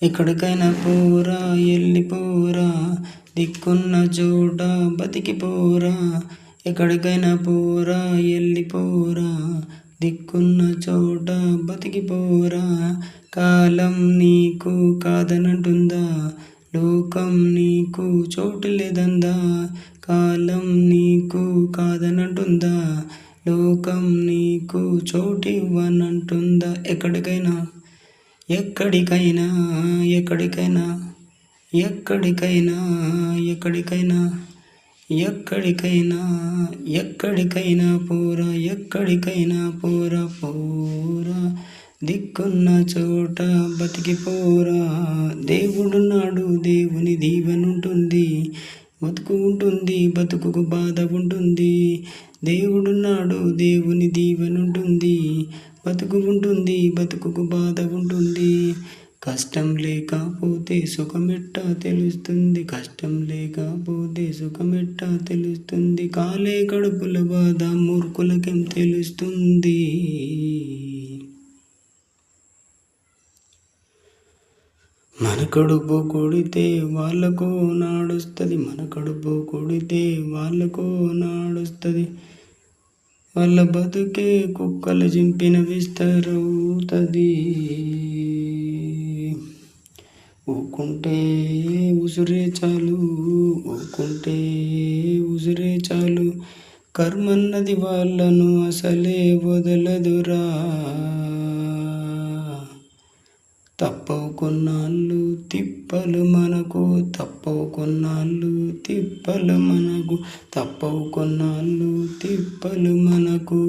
ఎక్కడికైనా పోరా ఎల్లిపోరా, దిక్కున్న చోట బతికిపోరా. ఎక్కడికైనా పోరా ఎల్లిపోరా, దిక్కున్న చోట బతికిపోరా. కాలం నీకు కాదనంటుందా, లోకం నీకు చోటు లేదందా. కాలం నీకు కాదనంటుందా, లోకం నీకు చోటివ్వనంటుందా. ఎక్కడికైనా ఎక్కడికైనా ఎక్కడికైనా ఎక్కడికైనా ఎక్కడికైనా ఎక్కడికైనా ఎక్కడికైనా పోరా, ఎక్కడికైనా పోరా పోరా. దిక్కున్న చోట బతికిపోరా. దేవుడున్నాడు, దేవుని దీవెనుంటుంది, బతుకు ఉంటుంది, బతుకుకు బాధ ఉంటుంది. దేవుడున్నాడు, దేవుని దీవెనుంటుంది, బతుకు ఉంటుంది, బతుకుకు బాధ ఉంటుంది. కష్టం లేకపోతే సుఖమెట్టా తెలుస్తుంది, కష్టం లేకపోతే సుఖమెట్టా తెలుస్తుంది. కాలే కడుపుల బాధ మూర్ఖులకేం తెలుస్తుంది. మన కడుపు కొడితే వాళ్ళకో నాడొస్తుంది, మన కడుపు కొడితే వాళ్ళకో నాడొస్తుంది. వాళ్ళ బతుకే కుక్కలు చింపిన విస్తరవుతుంది. ఊకుంటే ఉసురే చాలు, ఊకుంటే ఉసురే చాలు. కర్మన్నది వాళ్ళను అసలే వదలదురా. తప్పవు కొన్నాళ్ళు తిప్పలు మనకు, తప్పవు కొన్నాళ్ళు తిప్పలు మనకు, తప్పవు కొన్నాళ్ళు తిప్పలు మనకు.